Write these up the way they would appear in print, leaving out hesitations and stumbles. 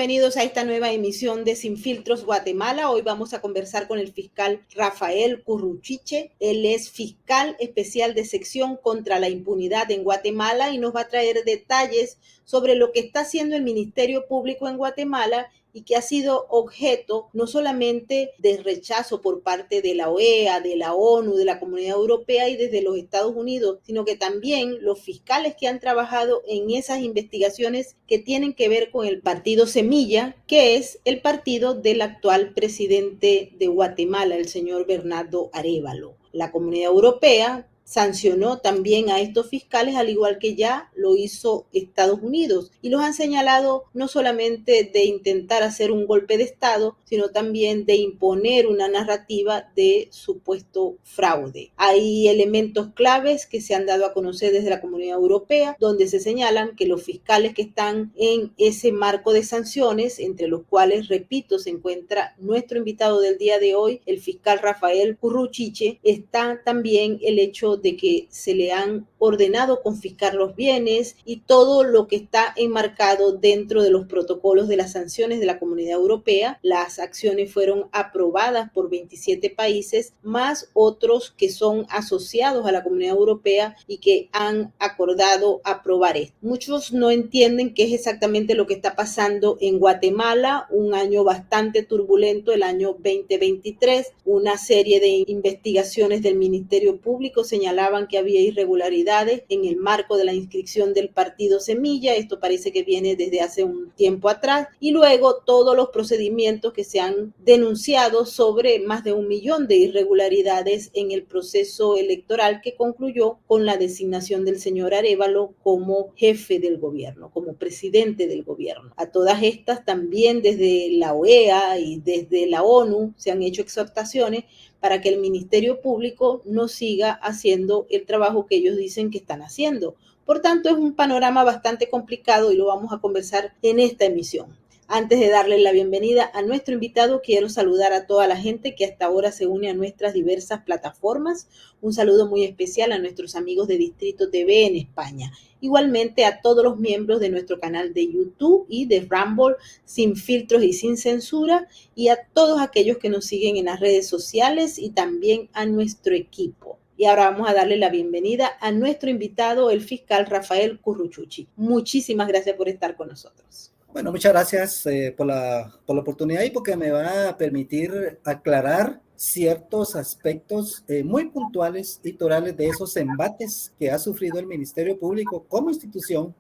bienvenidos a esta nueva emisión de Sin Filtros Guatemala. Hoy vamos a conversar con el fiscal Rafael Curruchiche. Él es fiscal especial de sección contra la impunidad en Guatemala y nos va a traer detalles sobre lo que está haciendo el Ministerio Público en Guatemala y que ha sido objeto no solamente de rechazo por parte de la OEA, de la ONU, de la Comunidad Europea y desde los Estados Unidos, sino que también los fiscales que han trabajado en esas investigaciones que tienen que ver con el partido Semilla, que es el partido del actual presidente de Guatemala, el señor Bernardo Arévalo. La Comunidad Europea sancionó también a estos fiscales, al igual que ya lo hizo Estados Unidos, y los han señalado no solamente de intentar hacer un golpe de Estado, sino también de imponer una narrativa de supuesto fraude. Hay elementos claves que se han dado a conocer desde la Comunidad Europea, donde se señalan que los fiscales que están en ese marco de sanciones, entre los cuales, repito, se encuentra nuestro invitado del día de hoy, el fiscal Rafael Curruchiche, está también el hecho de que se le han ordenado confiscar los bienes y todo lo que está enmarcado dentro de los protocolos de las sanciones de la Comunidad Europea. Las acciones fueron aprobadas por 27 países, más otros que son asociados a la Comunidad Europea y que han acordado aprobar esto. Muchos no entienden qué es exactamente lo que está pasando en Guatemala, un año bastante turbulento, el año 2023, una serie de investigaciones del Ministerio Público señalaban que había irregularidades en el marco de la inscripción del partido Semilla. Esto parece que viene desde hace un tiempo atrás. Y luego todos los procedimientos que se han denunciado sobre más de 1 millón de irregularidades en el proceso electoral que concluyó con la designación del señor Arévalo como jefe del gobierno, como presidente del gobierno. A todas estas también desde la OEA y desde la ONU se han hecho exhortaciones para que el Ministerio Público no siga haciendo el trabajo que ellos dicen que están haciendo. Por tanto, es un panorama bastante complicado y lo vamos a conversar en esta emisión. Antes de darle la bienvenida a nuestro invitado, quiero saludar a toda la gente que hasta ahora se une a nuestras diversas plataformas. Un saludo muy especial a nuestros amigos de Distrito TV en España. Igualmente a todos los miembros de nuestro canal de YouTube y de Rumble, Sin Filtros y Sin Censura, y a todos aquellos que nos siguen en las redes sociales y también a nuestro equipo. Y ahora vamos a darle la bienvenida a nuestro invitado, el fiscal Rafael Curruchiche. Muchísimas gracias por estar con nosotros. Bueno, muchas gracias por la oportunidad y porque me va a permitir aclarar ciertos aspectos muy puntuales y torales de esos embates que ha sufrido el Ministerio Público como institución,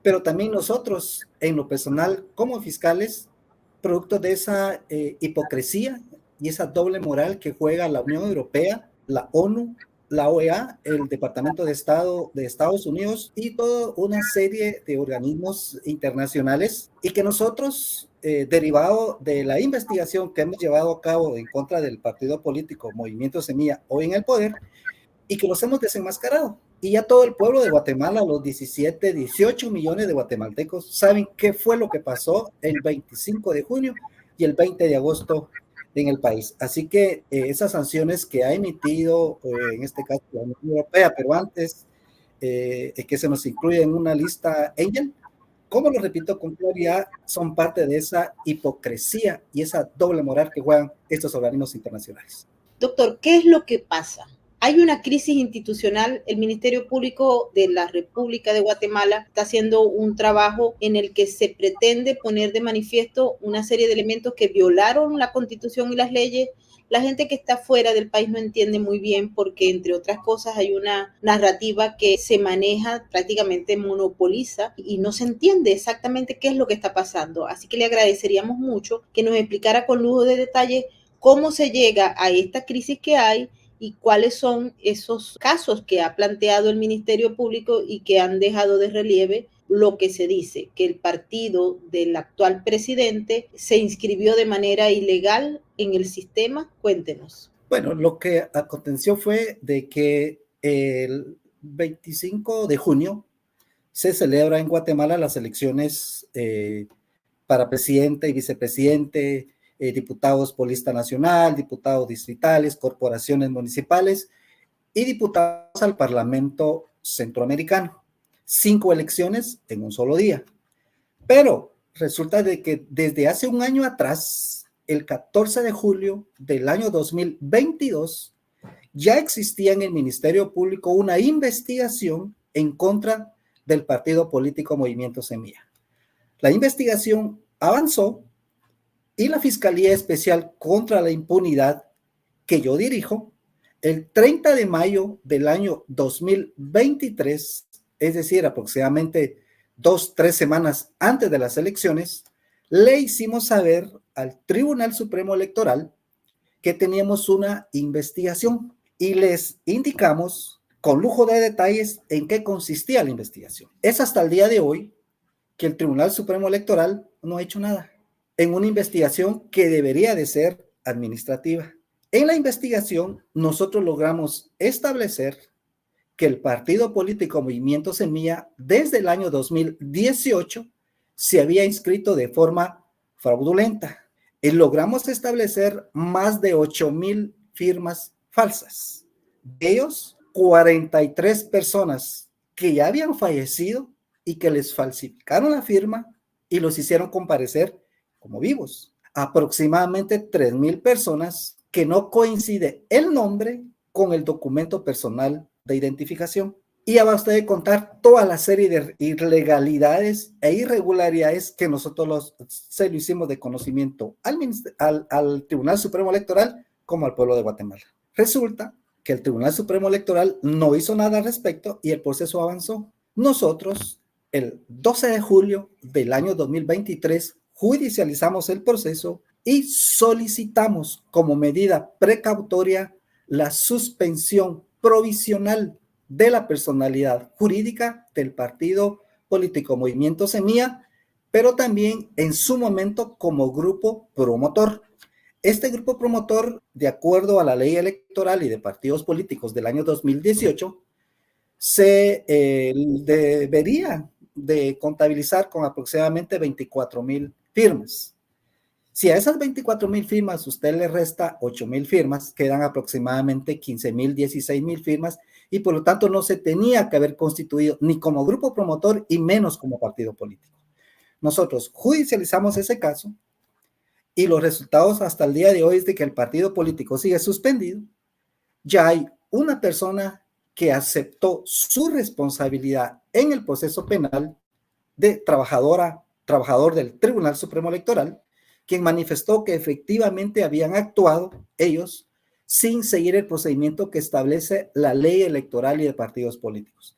pero también nosotros en lo personal como fiscales, producto de esa hipocresía y esa doble moral que juega la Unión Europea, la ONU, la OEA, el Departamento de Estado de Estados Unidos y toda una serie de organismos internacionales, y que nosotros, derivado de la investigación que hemos llevado a cabo en contra del partido político Movimiento Semilla, hoy en el poder, y que los hemos desenmascarado. Y ya todo el pueblo de Guatemala, los 17, 18 millones de guatemaltecos, saben qué fue lo que pasó el 25 de junio y el 20 de agosto en el país. Así que esas sanciones que ha emitido, en este caso la Unión Europea, pero antes que se nos incluye en una lista Engel, como lo repito con claridad, son parte de esa hipocresía y esa doble moral que juegan estos organismos internacionales. Doctor, ¿qué es lo que pasa? Hay una crisis institucional. El Ministerio Público de la República de Guatemala está haciendo un trabajo en el que se pretende poner de manifiesto una serie de elementos que violaron la Constitución y las leyes. La gente que está fuera del país no entiende muy bien porque, entre otras cosas, hay una narrativa que se maneja, prácticamente monopoliza, y no se entiende exactamente qué es lo que está pasando. Así que le agradeceríamos mucho que nos explicara con lujo de detalle cómo se llega a esta crisis que hay y cuáles son esos casos que ha planteado el Ministerio Público y que han dejado de relieve lo que se dice, que el partido del actual presidente se inscribió de manera ilegal en el sistema. Cuéntenos. Bueno, lo que aconteció fue de que el 25 de junio se celebra en Guatemala las elecciones para presidente y vicepresidente, diputados por lista nacional, diputados distritales, corporaciones municipales y diputados al Parlamento Centroamericano. 5 elecciones en un solo día. Pero resulta de que desde hace un año atrás, el 14 de julio del año 2022, ya existía en el Ministerio Público una investigación en contra del partido político Movimiento Semilla. La investigación avanzó y la Fiscalía Especial contra la Impunidad, que yo dirijo, el 30 de mayo del año 2023, es decir, aproximadamente 2-3 semanas antes de las elecciones, le hicimos saber al Tribunal Supremo Electoral que teníamos una investigación y les indicamos con lujo de detalles en qué consistía la investigación. Es hasta el día de hoy que el Tribunal Supremo Electoral no ha hecho nada en una investigación que debería de ser administrativa. En la investigación, nosotros logramos establecer que el partido político Movimiento Semilla, desde el año 2018, se había inscrito de forma fraudulenta. Y logramos establecer más de 8,000 firmas falsas. De ellos, 43 personas que ya habían fallecido y que les falsificaron la firma y los hicieron comparecer como vivos. Aproximadamente 3,000 personas que no coincide el nombre con el documento personal de identificación. Y ya va usted de contar toda la serie de ilegalidades e irregularidades que nosotros se lo hicimos de conocimiento al Tribunal Supremo Electoral como al pueblo de Guatemala. Resulta que el Tribunal Supremo Electoral no hizo nada al respecto y el proceso avanzó. Nosotros, el 12 de julio del año 2023, judicializamos el proceso y solicitamos como medida precautoria la suspensión provisional de la personalidad jurídica del partido político Movimiento Semilla, pero también en su momento como grupo promotor. Este grupo promotor, de acuerdo a la ley electoral y de partidos políticos del año 2018, se debería de contabilizar con aproximadamente 24,000 firmas. Si a esas 24,000 firmas usted le resta 8,000 firmas, quedan aproximadamente 15,000, 16,000 firmas y por lo tanto no se tenía que haber constituido ni como grupo promotor y menos como partido político. Nosotros judicializamos ese caso y los resultados hasta el día de hoy es de que el partido político sigue suspendido. Ya hay una persona que aceptó su responsabilidad en el proceso penal de trabajador del Tribunal Supremo Electoral, quien manifestó que efectivamente habían actuado ellos sin seguir el procedimiento que establece la ley electoral y de partidos políticos.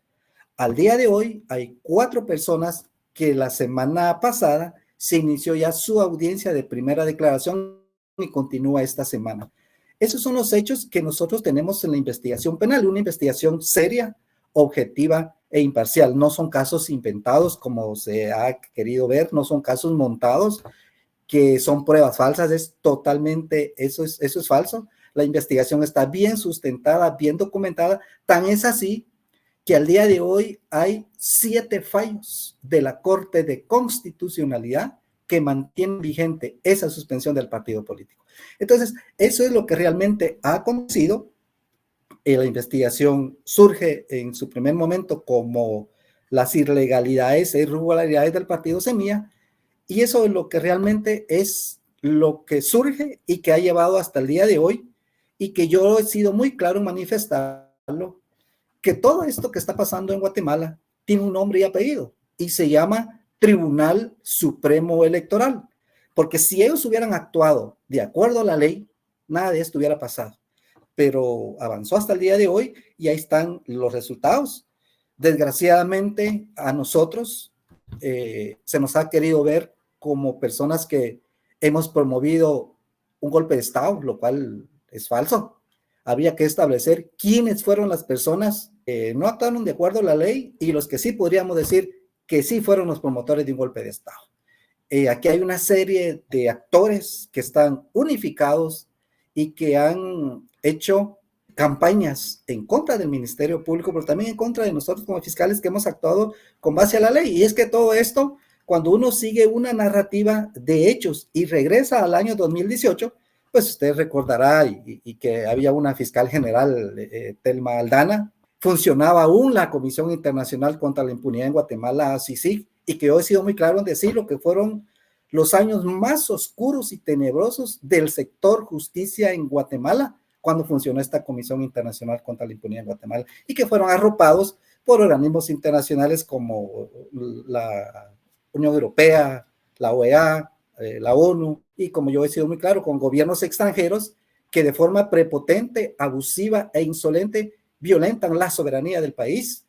Al día de hoy hay 4 personas que la semana pasada se inició ya su audiencia de primera declaración y continúa esta semana. Esos son los hechos que nosotros tenemos en la investigación penal, una investigación seria, objetiva e imparcial. No son casos inventados como se ha querido ver, no son casos montados, que son pruebas falsas, es totalmente, eso es falso. La investigación está bien sustentada, bien documentada, tan es así que al día de hoy hay 7 fallos de la Corte de Constitucionalidad que mantienen vigente esa suspensión del partido político. Entonces, eso es lo que realmente ha acontecido. La investigación surge en su primer momento como las ilegalidades e irregularidades del partido Semilla, y eso es lo que realmente es lo que surge y que ha llevado hasta el día de hoy, y que yo he sido muy claro en manifestarlo, que todo esto que está pasando en Guatemala tiene un nombre y apellido, y se llama Tribunal Supremo Electoral, porque si ellos hubieran actuado de acuerdo a la ley, nada de esto hubiera pasado, pero avanzó hasta el día de hoy y ahí están los resultados. Desgraciadamente a nosotros se nos ha querido ver como personas que hemos promovido un golpe de Estado, lo cual es falso. Había que establecer quiénes fueron las personas que no actuaron de acuerdo a la ley y los que sí podríamos decir que sí fueron los promotores de un golpe de Estado. Aquí hay una serie de actores que están unificados y que han hecho campañas en contra del Ministerio Público, pero también en contra de nosotros como fiscales que hemos actuado con base a la ley. Y es que todo esto, cuando uno sigue una narrativa de hechos y regresa al año 2018, pues usted recordará y que había una fiscal general, Telma Aldana, funcionaba aún la Comisión Internacional contra la Impunidad en Guatemala, CICIG, y que yo he sido muy claro en decirlo, que fueron los años más oscuros y tenebrosos del sector justicia en Guatemala cuando funcionó esta Comisión Internacional contra la Impunidad en Guatemala, y que fueron arropados por organismos internacionales como la Unión Europea, la OEA, la ONU, y como yo he sido muy claro, con gobiernos extranjeros que de forma prepotente, abusiva e insolente violentan la soberanía del país.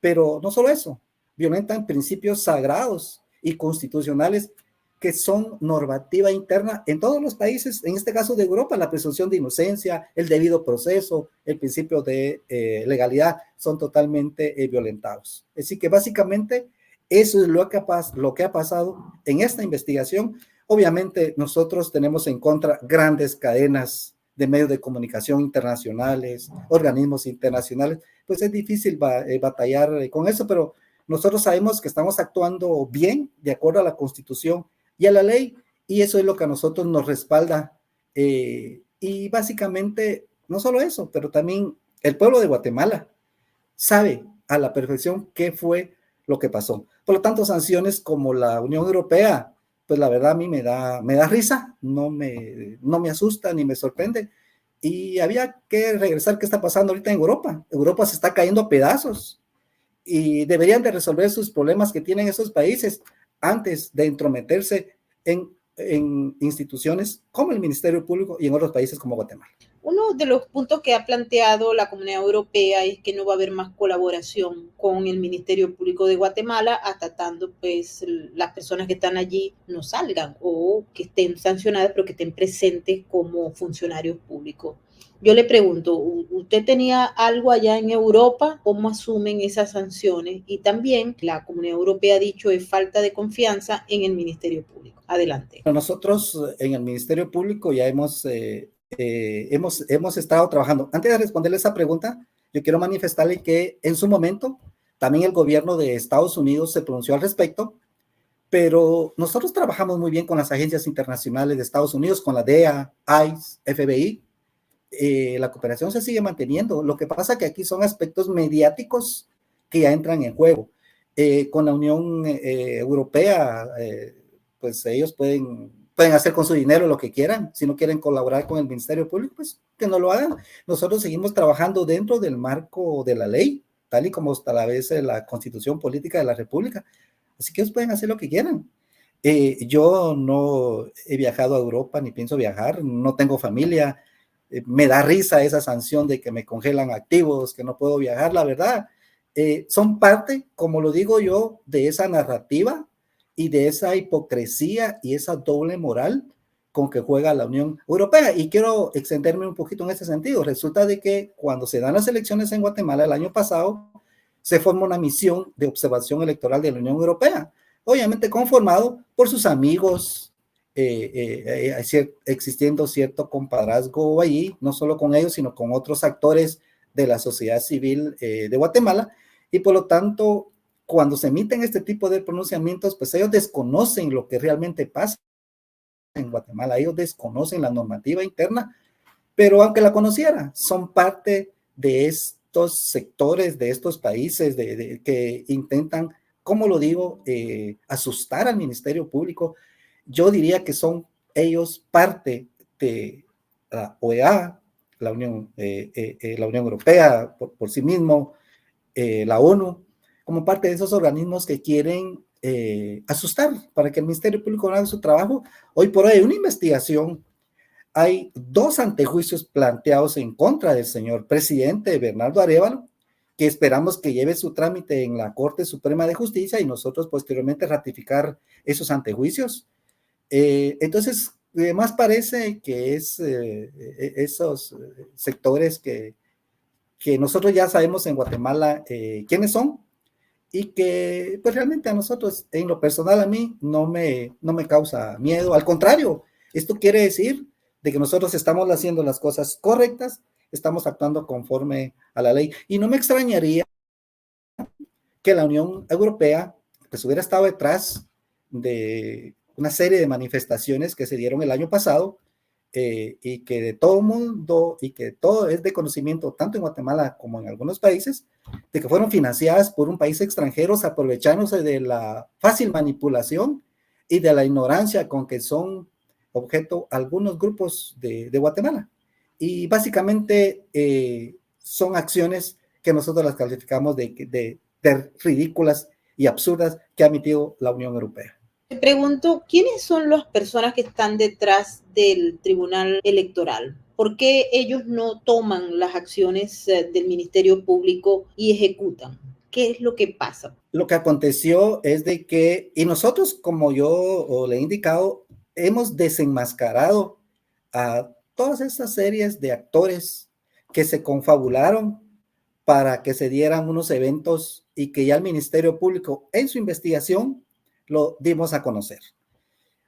Pero no solo eso, violentan principios sagrados y constitucionales que son normativa interna en todos los países, en este caso de Europa, la presunción de inocencia, el debido proceso, el principio de legalidad son totalmente violentados. Así que básicamente eso es lo que ha pasado en esta investigación. Obviamente nosotros tenemos en contra grandes cadenas de medios de comunicación internacionales, organismos internacionales, pues es difícil batallar con eso, pero nosotros sabemos que estamos actuando bien, de acuerdo a la Constitución y a la ley, y eso es lo que a nosotros nos respalda. Y básicamente, no solo eso, pero también el pueblo de Guatemala sabe a la perfección qué fue lo que pasó. Por lo tanto, sanciones como la Unión Europea, pues la verdad a mí me da risa, no me asusta ni me sorprende. Y había que regresar qué está pasando ahorita en Europa. Europa se está cayendo a pedazos y deberían de resolver sus problemas que tienen esos países antes de entrometerse en instituciones como el Ministerio Público y en otros países como Guatemala. Uno de los puntos que ha planteado la Comunidad Europea es que no va a haber más colaboración con el Ministerio Público de Guatemala hasta tanto pues las personas que están allí no salgan o que estén sancionadas pero que estén presentes como funcionarios públicos. Yo le pregunto, ¿usted tenía algo allá en Europa? ¿Cómo asumen esas sanciones? Y también la Comunidad Europea ha dicho es falta de confianza en el Ministerio Público. Adelante. Nosotros en el Ministerio Público ya hemos estado trabajando. Antes de responderle esa pregunta, yo quiero manifestarle que en su momento también el gobierno de Estados Unidos se pronunció al respecto, pero nosotros trabajamos muy bien con las agencias internacionales de Estados Unidos, con la DEA, ICE, FBI. La cooperación se sigue manteniendo. Lo que pasa es que aquí son aspectos mediáticos que ya entran en juego. Con la Unión Europea, pues ellos pueden hacer con su dinero lo que quieran. Si no quieren colaborar con el Ministerio Público, pues que no lo hagan. Nosotros seguimos trabajando dentro del marco de la ley, tal y como establece la Constitución Política de la República. Así que ellos pueden hacer lo que quieran. Yo no he viajado a Europa ni pienso viajar, no tengo familia. Me da risa esa sanción de que me congelan activos, que no puedo viajar, la verdad. Son parte, como lo digo yo, de esa narrativa y de esa hipocresía y esa doble moral con que juega la Unión Europea. Y quiero extenderme un poquito en ese sentido. Resulta de que cuando se dan las elecciones en Guatemala el año pasado, se forma una misión de observación electoral de la Unión Europea, obviamente conformado por sus amigos, existiendo cierto compadrazgo allí, no solo con ellos, sino con otros actores de la sociedad civil de Guatemala, y por lo tanto, cuando se emiten este tipo de pronunciamientos, pues ellos desconocen lo que realmente pasa en Guatemala, ellos desconocen la normativa interna, pero aunque la conociera, son parte de estos sectores, de estos países que intentan, como lo digo, asustar al Ministerio Público. Yo diría que son ellos parte de la OEA, la Unión Europea por sí mismo, la ONU, como parte de esos organismos que quieren asustar para que el Ministerio Público no haga su trabajo. Hoy por hoy hay una investigación, hay 2 antejuicios planteados en contra del señor presidente Bernardo Arévalo, que esperamos que lleve su trámite en la Corte Suprema de Justicia y nosotros posteriormente ratificar esos antejuicios. Entonces, más parece que es esos sectores que nosotros ya sabemos en Guatemala quiénes son, y que pues realmente a nosotros, en lo personal, a mí no me causa miedo. Al contrario, esto quiere decir de que nosotros estamos haciendo las cosas correctas, estamos actuando conforme a la ley, y no me extrañaría que la Unión Europea pues hubiera estado detrás de una serie de manifestaciones que se dieron el año pasado y que de todo mundo y que todo es de conocimiento, tanto en Guatemala como en algunos países, de que fueron financiadas por un país extranjero aprovechándose de la fácil manipulación y de la ignorancia con que son objeto algunos grupos de Guatemala. Y básicamente son acciones que nosotros las calificamos de ridículas y absurdas que ha emitido la Unión Europea. Te pregunto, ¿quiénes son las personas que están detrás del Tribunal Electoral? ¿Por qué ellos no toman las acciones del Ministerio Público y ejecutan? ¿Qué es lo que pasa? Lo que aconteció es de que, y nosotros, como yo le he indicado, hemos desenmascarado a todas estas series de actores que se confabularon para que se dieran unos eventos y que ya el Ministerio Público en su investigación lo dimos a conocer.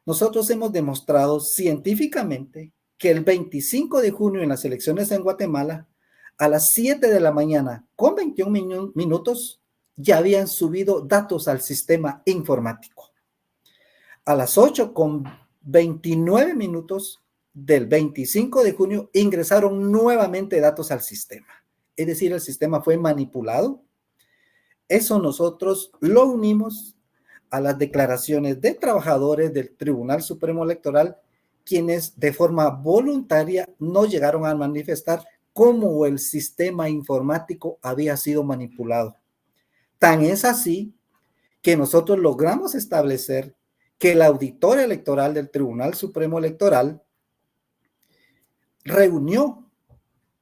Nosotros hemos demostrado científicamente que el 25 de junio en las elecciones en Guatemala, a las 7 de la mañana con 21 minutos, ya habían subido datos al sistema informático. A las 8 con 29 minutos del 25 de junio ingresaron nuevamente datos al sistema. Es decir, el sistema fue manipulado. Eso nosotros lo unimos a las declaraciones de trabajadores del Tribunal Supremo Electoral, quienes de forma voluntaria no llegaron a manifestar cómo el sistema informático había sido manipulado. Tan es así que nosotros logramos establecer que el auditor electoral del Tribunal Supremo Electoral reunió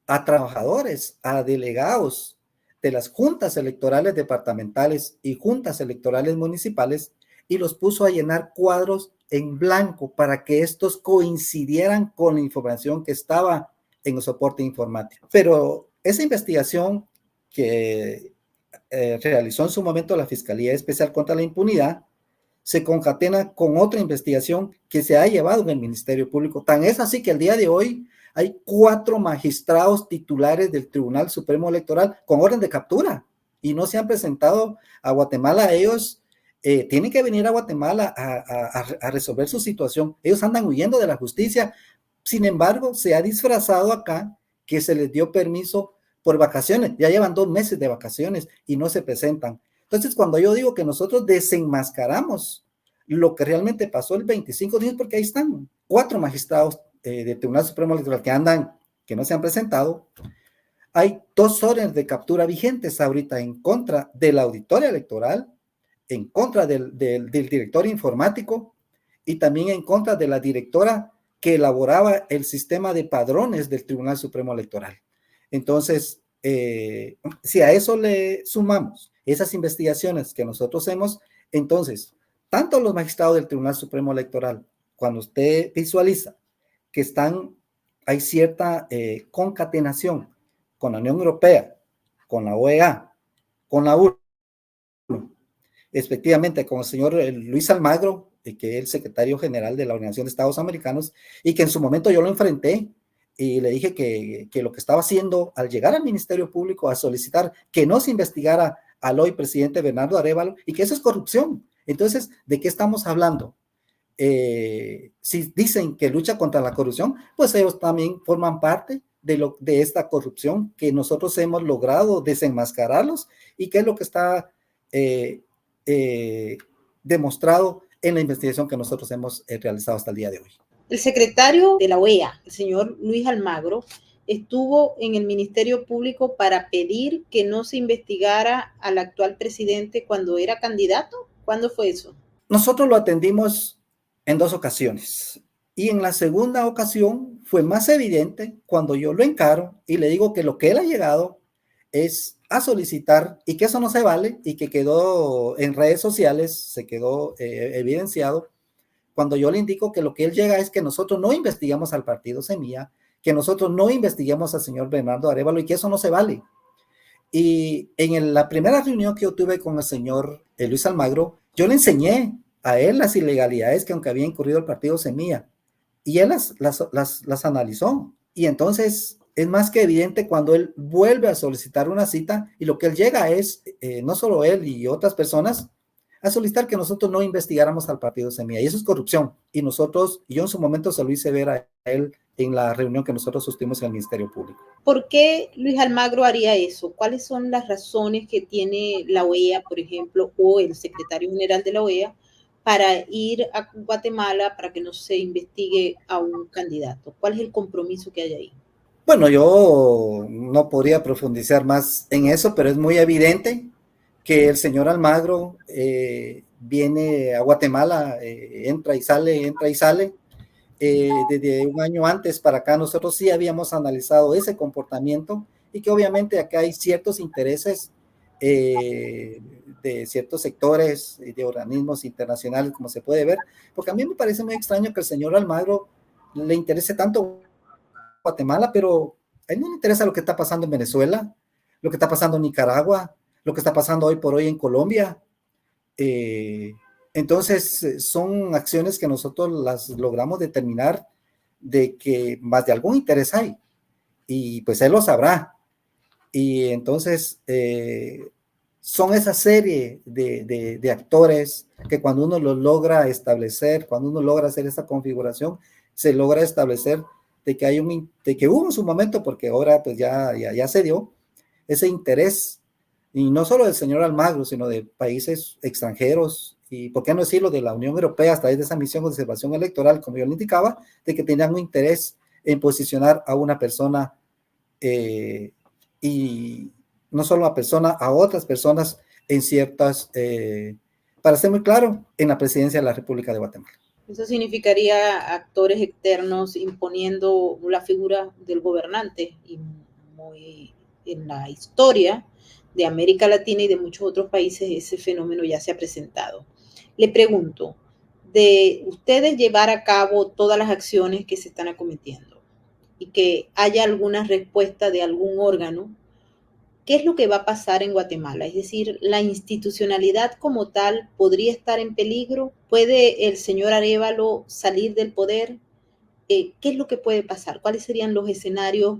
a trabajadores, a delegados de las juntas electorales departamentales y juntas electorales municipales y los puso a llenar cuadros en blanco para que estos coincidieran con la información que estaba en el soporte informático. Pero esa investigación que realizó en su momento la Fiscalía Especial contra la Impunidad se concatena con otra investigación que se ha llevado en el Ministerio Público. Tan es así que el día de hoy hay 4 magistrados titulares del Tribunal Supremo Electoral con orden de captura y no se han presentado a Guatemala. Ellos tienen que venir a Guatemala a resolver su situación. Ellos andan huyendo de la justicia. Sin embargo, se ha disfrazado acá que se les dio permiso por vacaciones. Ya llevan 2 meses de vacaciones y no se presentan. Entonces, cuando yo digo que nosotros desenmascaramos lo que realmente pasó el 25 de junio, porque ahí están 4 magistrados del Tribunal Supremo Electoral que no se han presentado. Hay 2 órdenes de captura vigentes ahorita en contra de la auditoría electoral, en contra del director informático y también en contra de la directora que elaboraba el sistema de padrones del Tribunal Supremo Electoral. Entonces, si a eso le sumamos esas investigaciones que nosotros hacemos, entonces, tanto los magistrados del Tribunal Supremo Electoral, cuando usted visualiza que hay cierta concatenación con la Unión Europea, con la OEA, con la UNO, efectivamente con el señor Luis Almagro, que es el secretario general de la Organización de Estados Americanos, y que en su momento yo lo enfrenté y le dije que lo que estaba haciendo al llegar al Ministerio Público a solicitar que no se investigara al hoy presidente Bernardo Arévalo y que eso es corrupción. Entonces, ¿de qué estamos hablando? Si dicen que lucha contra la corrupción, pues ellos también forman parte de esta corrupción que nosotros hemos logrado desenmascararlos y que es lo que está demostrado en la investigación que nosotros hemos realizado hasta el día de hoy. El secretario de la OEA, el señor Luis Almagro, estuvo en el Ministerio Público para pedir que no se investigara al actual presidente cuando era candidato. ¿Cuándo fue eso? Nosotros lo atendimos en 2 ocasiones. Y en la segunda ocasión fue más evidente cuando yo lo encaro y le digo que lo que él ha llegado es a solicitar y que eso no se vale y que quedó en redes sociales, se quedó evidenciado cuando yo le indico que lo que él llega es que nosotros no investigamos al partido Semilla, que nosotros no investiguemos al señor Bernardo Arévalo y que eso no se vale. Y en la primera reunión que yo tuve con el señor Luis Almagro, yo le enseñé a él las ilegalidades que aunque había incurrido el partido Semilla y él las analizó. Y entonces es más que evidente cuando él vuelve a solicitar una cita y lo que él llega es, no solo él y otras personas, a solicitar que nosotros no investigáramos al partido Semilla. Y eso es corrupción. Y yo en su momento se lo hice ver a él en la reunión que nosotros sostuvimos en el Ministerio Público. ¿Por qué Luis Almagro haría eso? ¿Cuáles son las razones que tiene la OEA, por ejemplo, o el secretario general de la OEA para ir a Guatemala para que no se investigue a un candidato? ¿Cuál es el compromiso que hay ahí? Bueno, yo no podría profundizar más en eso, pero es muy evidente que el señor Almagro viene a Guatemala, entra y sale. Desde un año antes para acá nosotros sí habíamos analizado ese comportamiento y que obviamente acá hay ciertos intereses de ciertos sectores y de organismos internacionales, como se puede ver, porque a mí me parece muy extraño que el señor Almagro le interese tanto Guatemala, pero a él no le interesa lo que está pasando en Venezuela, lo que está pasando en Nicaragua, lo que está pasando hoy por hoy en Colombia. Eh, entonces, son acciones que nosotros las logramos determinar de que más de algún interés hay, y pues él lo sabrá. Y entonces, son esa serie de actores que cuando uno los logra establecer, cuando uno logra hacer esta configuración, se logra establecer de que hubo en su momento, porque ahora pues ya se dio, ese interés, y no solo del señor Almagro, sino de países extranjeros, y por qué no decirlo, de la Unión Europea, a través de esa misión de observación electoral, como yo le indicaba, de que tenían un interés en posicionar a una persona, y no solo a persona, a otras personas en ciertas, para ser muy claro, en la presidencia de la República de Guatemala. Eso significaría actores externos imponiendo la figura del gobernante, y muy en la historia de América Latina y de muchos otros países ese fenómeno ya se ha presentado. Le pregunto, de ustedes llevar a cabo todas las acciones que se están acometiendo y que haya alguna respuesta de algún órgano, ¿qué es lo que va a pasar en Guatemala? Es decir, la institucionalidad como tal podría estar en peligro. ¿Puede el señor Arévalo salir del poder? ¿Qué es lo que puede pasar? ¿Cuáles serían los escenarios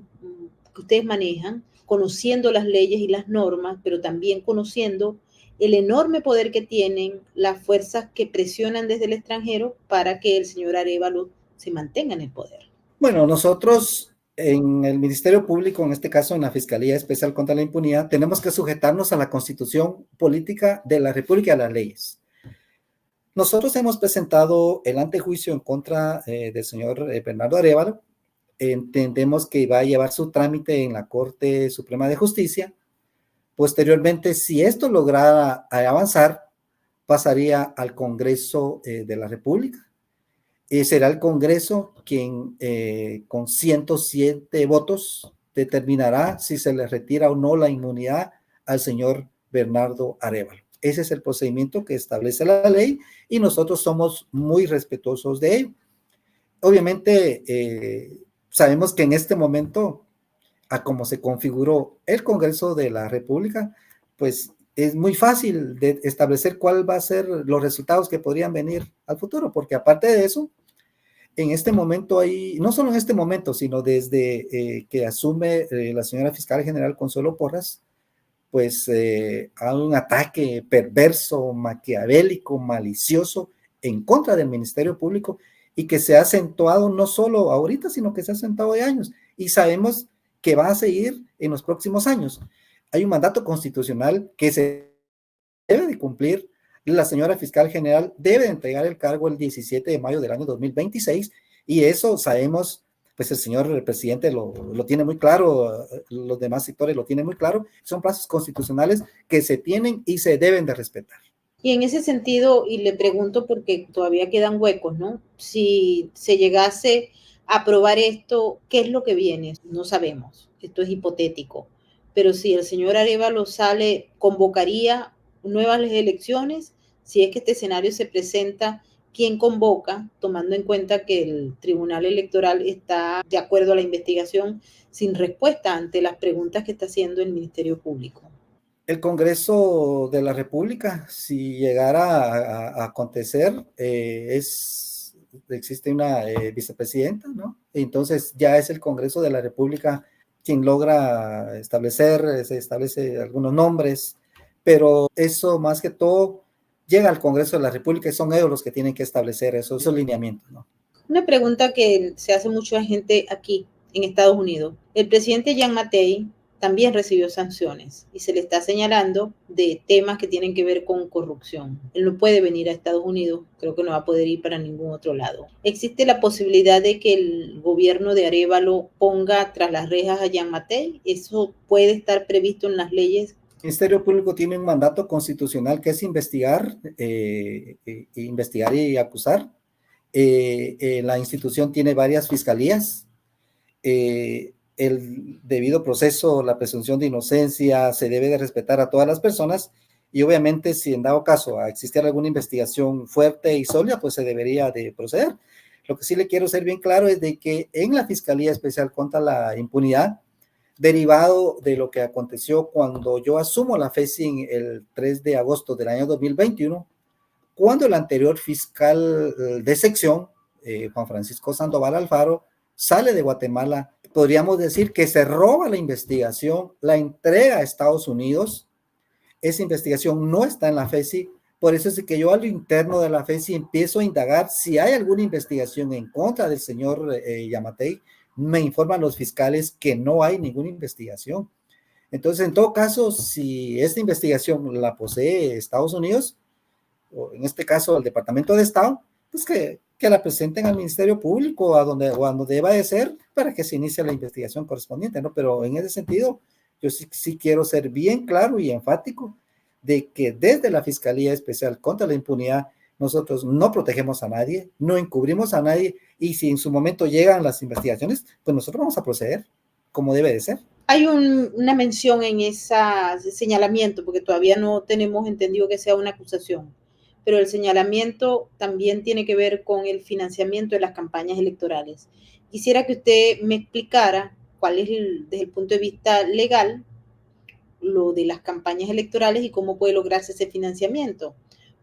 que ustedes manejan, conociendo las leyes y las normas, pero también conociendo el enorme poder que tienen las fuerzas que presionan desde el extranjero para que el señor Arévalo se mantenga en el poder? Bueno, nosotros en el Ministerio Público, en este caso en la Fiscalía Especial contra la Impunidad, tenemos que sujetarnos a la Constitución Política de la República y a las leyes. Nosotros hemos presentado el antejuicio en contra del señor Bernardo Arévalo. Entendemos que va a llevar su trámite en la Corte Suprema de Justicia. Posteriormente, si esto lograra avanzar, pasaría al Congreso de la República. Será el Congreso quien con 107 votos determinará si se le retira o no la inmunidad al señor Bernardo Arévalo. Ese es el procedimiento que establece la ley y nosotros somos muy respetuosos de ello. Obviamente, sabemos que en este momento, a cómo se configuró el Congreso de la República, pues es muy fácil de establecer cuál va a ser los resultados que podrían venir al futuro, porque aparte de eso, en este momento hay, no solo en este momento, sino desde que asume la señora fiscal general Consuelo Porras, pues hay un ataque perverso, maquiavélico, malicioso en contra del Ministerio Público y que se ha acentuado no solo ahorita, sino que se ha acentuado de años y sabemos que va a seguir en los próximos años. Hay un mandato constitucional que se debe de cumplir. La señora fiscal general debe de entregar el cargo el 17 de mayo del año 2026 y eso sabemos, pues el señor presidente lo tiene muy claro, los demás sectores lo tienen muy claro, son plazos constitucionales que se tienen y se deben de respetar. Y en ese sentido, y le pregunto porque todavía quedan huecos, ¿no? Si se llegase a aprobar esto, ¿qué es lo que viene? No sabemos, esto es hipotético. Pero si el señor Arévalo sale, ¿convocaría nuevas elecciones? Si es que este escenario se presenta, ¿quién convoca? Tomando en cuenta que el Tribunal Electoral está, de acuerdo a la investigación, sin respuesta ante las preguntas que está haciendo el Ministerio Público. El Congreso de la República, si llegara a acontecer, existe una vicepresidenta, ¿no? Entonces ya es el Congreso de la República quien logra se establece algunos nombres, pero eso más que todo llega al Congreso de la República y son ellos los que tienen que establecer esos lineamientos, ¿no? Una pregunta que se hace mucha gente aquí en Estados Unidos. El presidente Jan Matei también recibió sanciones y se le está señalando de temas que tienen que ver con corrupción. Él no puede venir a Estados Unidos, creo que no va a poder ir para ningún otro lado. ¿Existe la posibilidad de que el gobierno de Arévalo ponga tras las rejas a Jan Matei? ¿Eso puede estar previsto en las leyes? El Ministerio Público tiene un mandato constitucional que es investigar, investigar y acusar. La institución tiene varias fiscalías. El debido proceso, la presunción de inocencia, se debe de respetar a todas las personas y obviamente si en dado caso existiera alguna investigación fuerte y sólida, pues se debería de proceder. Lo que sí le quiero ser bien claro es de que en la Fiscalía Especial contra la Impunidad, derivado de lo que aconteció cuando yo asumo la FECIN el 3 de agosto del año 2021, cuando el anterior fiscal de sección, Juan Francisco Sandoval Alfaro, sale de Guatemala, podríamos decir que se roba la investigación, la entrega a Estados Unidos. Esa investigación no está en la FECI, por eso es que yo a lo interno de la FECI empiezo a indagar si hay alguna investigación en contra del señor Yamatei. Me informan los fiscales que no hay ninguna investigación. Entonces, en todo caso, si esta investigación la posee Estados Unidos, o en este caso el Departamento de Estado, pues que la presenten al Ministerio Público o a donde deba de ser para que se inicie la investigación correspondiente, ¿no? Pero en ese sentido, yo sí quiero ser bien claro y enfático de que desde la Fiscalía Especial contra la Impunidad nosotros no protegemos a nadie, no encubrimos a nadie y si en su momento llegan las investigaciones, pues nosotros vamos a proceder como debe de ser. Hay una mención en ese señalamiento, porque todavía no tenemos entendido que sea una acusación, pero el señalamiento también tiene que ver con el financiamiento de las campañas electorales. Quisiera que usted me explicara cuál es, desde el punto de vista legal, lo de las campañas electorales y cómo puede lograrse ese financiamiento,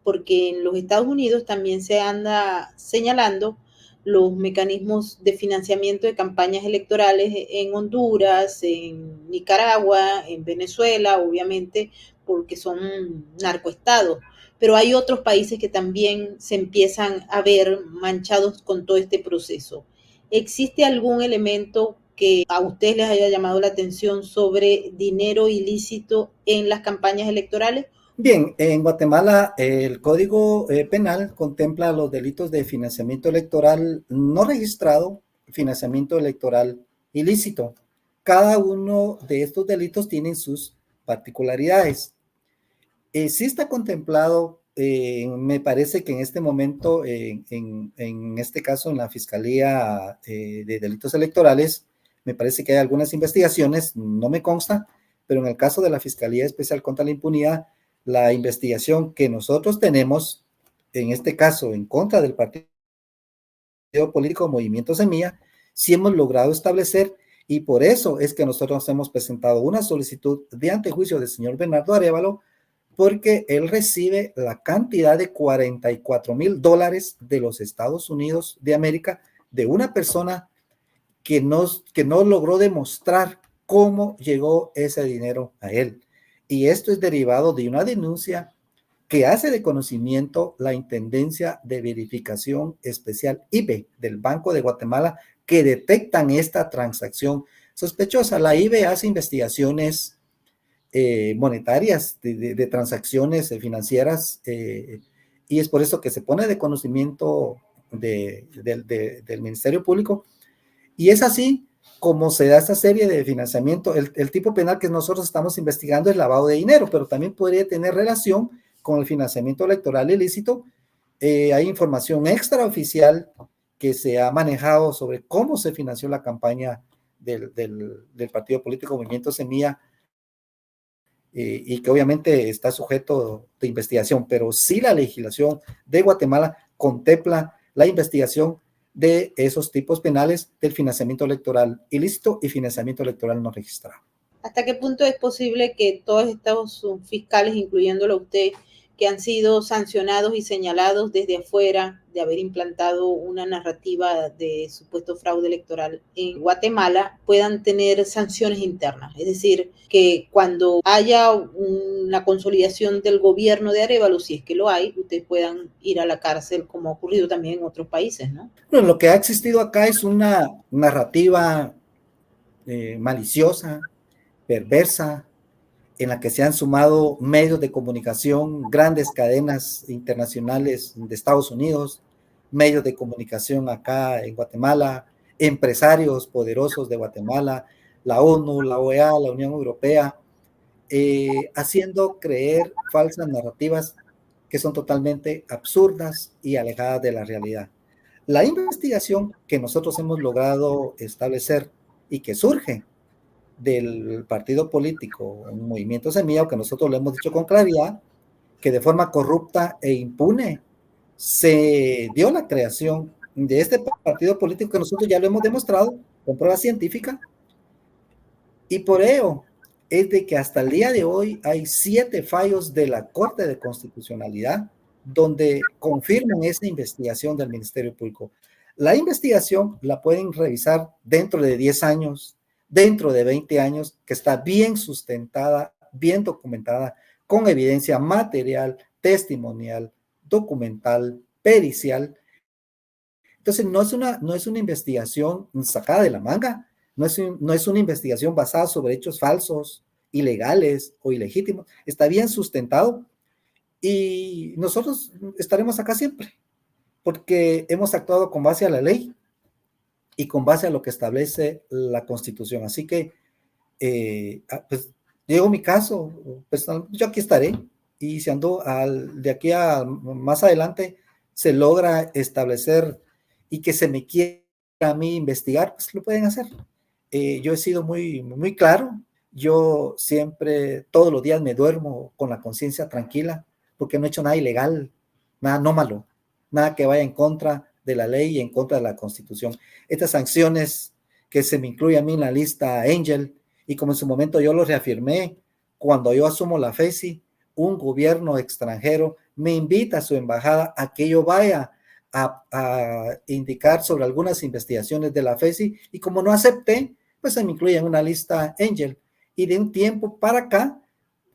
porque en los Estados Unidos también se anda señalando los mecanismos de financiamiento de campañas electorales en Honduras, en Nicaragua, en Venezuela, obviamente, porque son narcoestados. Pero hay otros países que también se empiezan a ver manchados con todo este proceso. ¿Existe algún elemento que a ustedes les haya llamado la atención sobre dinero ilícito en las campañas electorales? Bien, en Guatemala el Código Penal contempla los delitos de financiamiento electoral no registrado, financiamiento electoral ilícito. Cada uno de estos delitos tiene sus particularidades. Sí está contemplado, me parece que en este momento, en este caso en la Fiscalía de Delitos Electorales, me parece que hay algunas investigaciones, no me consta, pero en el caso de la Fiscalía Especial contra la Impunidad, la investigación que nosotros tenemos, en este caso en contra del partido político Movimiento Semilla, sí hemos logrado establecer y por eso es que nosotros hemos presentado una solicitud de antejuicio del señor Bernardo Arévalo porque él recibe la cantidad de $44,000 de los Estados Unidos de América de una persona que no logró demostrar cómo llegó ese dinero a él. Y esto es derivado de una denuncia que hace de conocimiento la Intendencia de Verificación Especial IBE del Banco de Guatemala que detectan esta transacción sospechosa. La IBE hace investigaciones monetarias, de transacciones financieras, y es por eso que se pone de conocimiento del Ministerio Público, y es así como se da esta serie de financiamiento. El tipo penal que nosotros estamos investigando es lavado de dinero, pero también podría tener relación con el financiamiento electoral ilícito. Hay información extraoficial que se ha manejado sobre cómo se financió la campaña del partido político Movimiento Semilla, y que obviamente está sujeto de investigación, pero sí la legislación de Guatemala contempla la investigación de esos tipos penales del financiamiento electoral ilícito y financiamiento electoral no registrado. ¿Hasta qué punto es posible que todos estos fiscales, incluyéndolo a usted, que han sido sancionados y señalados desde afuera de haber implantado una narrativa de supuesto fraude electoral en Guatemala puedan tener sanciones internas. Es decir, que cuando haya una consolidación del gobierno de Arévalo, si es que lo hay, ustedes puedan ir a la cárcel como ha ocurrido también en otros países, ¿no? Bueno, lo que ha existido acá es una narrativa maliciosa, perversa, en la que se han sumado medios de comunicación, grandes cadenas internacionales de Estados Unidos, medios de comunicación acá en Guatemala, empresarios poderosos de Guatemala, la ONU, la OEA, la Unión Europea, haciendo creer falsas narrativas que son totalmente absurdas y alejadas de la realidad. La investigación que nosotros hemos logrado establecer y que surge del partido político, un movimiento semilla, que nosotros lo hemos dicho con claridad, que de forma corrupta e impune se dio la creación de este partido político que nosotros ya lo hemos demostrado con prueba científica, y por ello es de que hasta el día de hoy hay 7 fallos de la Corte de Constitucionalidad donde confirman esa investigación del Ministerio Público. La investigación la pueden revisar dentro de 10 años, dentro de 20 años, que está bien sustentada, bien documentada, con evidencia material, testimonial, documental, pericial. Entonces, no es una investigación sacada de la manga, no es una investigación basada sobre hechos falsos, ilegales o ilegítimos. Está bien sustentado y nosotros estaremos acá siempre, porque hemos actuado con base a la ley y con base a lo que establece la Constitución. Así que, pues, llegó mi caso, pues, yo aquí estaré, y si ando de aquí a más adelante se logra establecer y que se me quiera a mí investigar, pues lo pueden hacer. Yo he sido muy claro, yo siempre, todos los días me duermo con la conciencia tranquila, porque no he hecho nada ilegal, nada no malo, nada que vaya en contra de la ley y en contra de la Constitución. Estas sanciones que se me incluye a mí en la lista Angel, y como en su momento yo lo reafirmé, cuando yo asumo la FESI, un gobierno extranjero me invita a su embajada a que yo vaya a indicar sobre algunas investigaciones de la FESI, y como no acepté, pues se me incluye en una lista Angel. Y de un tiempo para acá,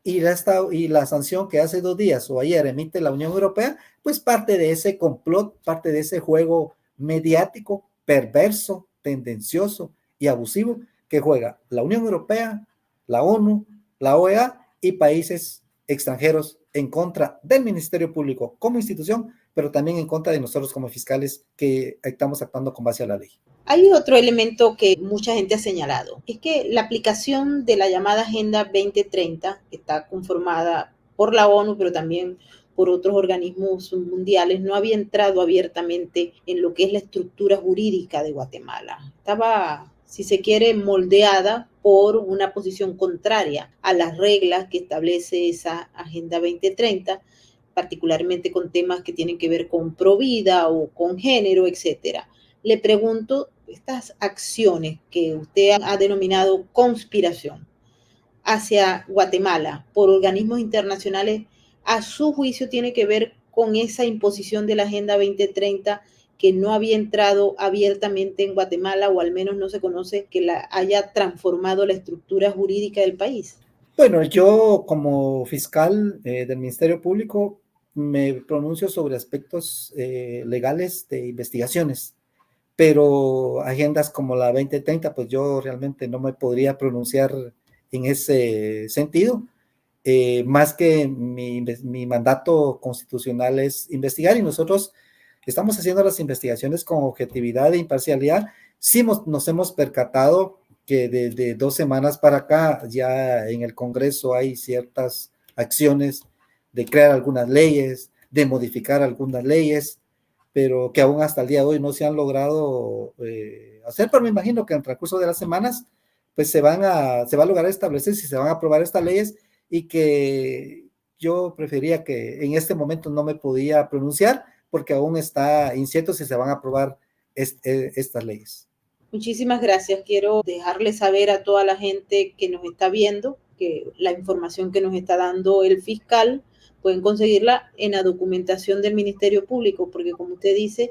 y la sanción que hace 2 días o ayer emite la Unión Europea, pues parte de ese complot, parte de ese juego mediático, perverso, tendencioso y abusivo que juega la Unión Europea, la ONU, la OEA y países extranjeros en contra del Ministerio Público como institución, pero también en contra de nosotros como fiscales que estamos actuando con base a la ley. Hay otro elemento que mucha gente ha señalado, es que la aplicación de la llamada Agenda 2030, que está conformada por la ONU, pero también por otros organismos mundiales, no había entrado abiertamente en lo que es la estructura jurídica de Guatemala. Estaba, si se quiere, moldeada por una posición contraria a las reglas que establece esa Agenda 2030, particularmente con temas que tienen que ver con provida o con género, etcétera. Le pregunto, estas acciones que usted ha denominado conspiración hacia Guatemala por organismos internacionales, a su juicio tiene que ver con esa imposición de la Agenda 2030 que no había entrado abiertamente en Guatemala, o al menos no se conoce que la haya transformado la estructura jurídica del país. Bueno, yo como fiscal del Ministerio Público me pronuncio sobre aspectos legales de investigaciones, pero agendas como la 2030, pues yo realmente no me podría pronunciar en ese sentido. Más que mi mandato constitucional es investigar, y nosotros estamos haciendo las investigaciones con objetividad e imparcialidad. Sí nos hemos percatado que desde 2 semanas para acá ya en el Congreso hay ciertas acciones de crear algunas leyes, de modificar algunas leyes, pero que aún hasta el día de hoy no se han logrado hacer, pero me imagino que en el transcurso de las semanas pues se va a lograr establecer si se van a aprobar estas leyes, y que yo prefería que en este momento no me podía pronunciar porque aún está incierto si se van a aprobar estas leyes. Muchísimas gracias. Quiero dejarle saber a toda la gente que nos está viendo que la información que nos está dando el fiscal pueden conseguirla en la documentación del Ministerio Público, porque como usted dice,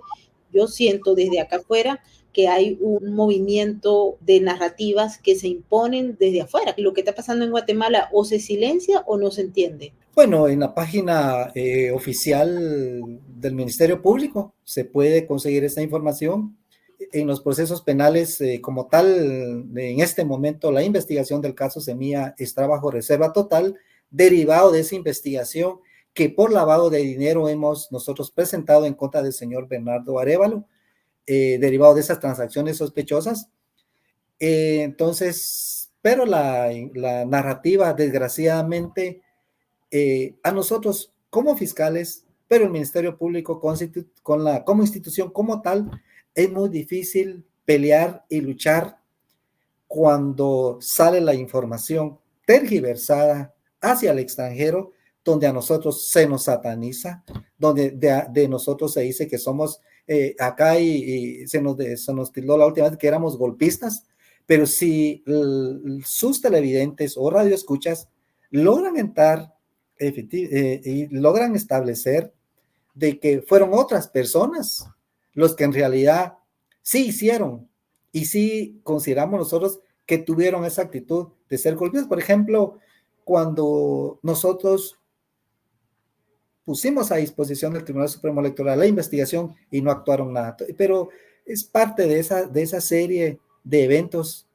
yo siento desde acá afuera que hay un movimiento de narrativas que se imponen desde afuera. Lo que está pasando en Guatemala o se silencia o no se entiende. Bueno, en la página oficial del Ministerio Público se puede conseguir esta información. En los procesos penales como tal, en este momento la investigación del caso Semilla está bajo reserva total, derivado de esa investigación que por lavado de dinero hemos nosotros presentado en contra del señor Bernardo Arévalo, derivado de esas transacciones sospechosas. Entonces, pero la narrativa, desgraciadamente, a nosotros como fiscales, pero el Ministerio Público como institución como tal, es muy difícil pelear y luchar cuando sale la información tergiversada hacia el extranjero, donde a nosotros se nos sataniza, donde de nosotros se dice que somos acá y se nos tildó la última vez que éramos golpistas, pero si sus televidentes o radioescuchas logran entrar y logran establecer de que fueron otras personas los que en realidad sí hicieron y sí consideramos nosotros que tuvieron esa actitud de ser golpistas. Por ejemplo, cuando nosotros pusimos a disposición del Tribunal Supremo Electoral la investigación y no actuaron nada, pero es parte de esa serie de eventos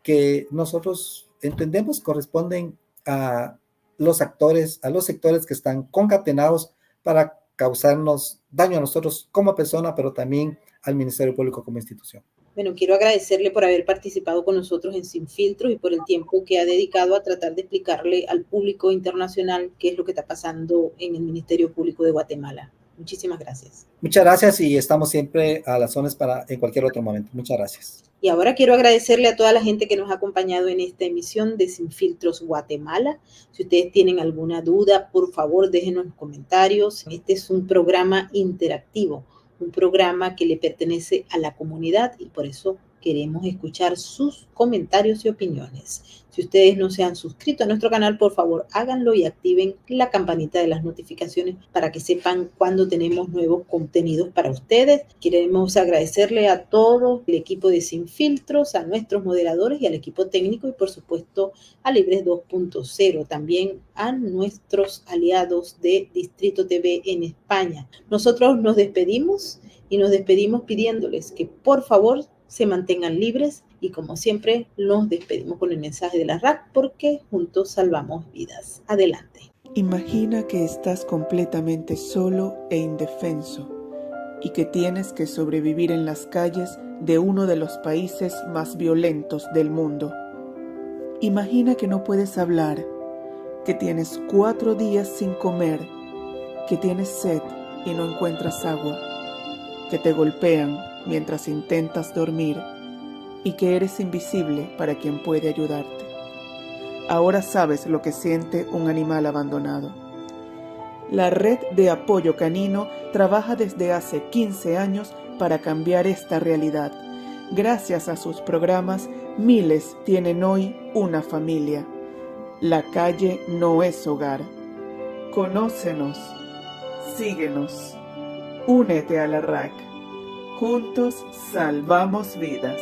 que nosotros entendemos corresponden a los actores, a los sectores que están concatenados para causarnos daño a nosotros como persona, pero también al Ministerio Público como institución. Bueno, quiero agradecerle por haber participado con nosotros en Sin Filtros y por el tiempo que ha dedicado a tratar de explicarle al público internacional qué es lo que está pasando en el Ministerio Público de Guatemala. Muchísimas gracias. Muchas gracias y estamos siempre a las órdenes para en cualquier otro momento. Muchas gracias. Y ahora quiero agradecerle a toda la gente que nos ha acompañado en esta emisión de Sin Filtros Guatemala. Si ustedes tienen alguna duda, por favor, déjenos en los comentarios. Este es un programa interactivo, un programa que le pertenece a la comunidad y por eso queremos escuchar sus comentarios y opiniones. Si ustedes no se han suscrito a nuestro canal, por favor, háganlo y activen la campanita de las notificaciones para que sepan cuando tenemos nuevos contenidos para ustedes. Queremos agradecerle a todo el equipo de Sin Filtros, a nuestros moderadores y al equipo técnico y, por supuesto, a Libres 2.0, también a nuestros aliados de Distrito TV en España. Nosotros nos despedimos y nos despedimos pidiéndoles que, por favor, se mantengan libres y como siempre nos despedimos con el mensaje de la RAC porque juntos salvamos vidas. Adelante. Imagina que estás completamente solo e indefenso y que tienes que sobrevivir en las calles de uno de los países más violentos del mundo. Imagina que no puedes hablar, que tienes 4 días sin comer, que tienes sed y no encuentras agua, que te golpean mientras intentas dormir y que eres invisible para quien puede ayudarte. Ahora sabes lo que siente un animal abandonado. La Red de Apoyo Canino trabaja desde hace 15 años para cambiar esta realidad. Gracias a sus programas, miles tienen hoy una familia. La calle no es hogar. Conócenos, síguenos, únete a la RAC. Juntos salvamos vidas.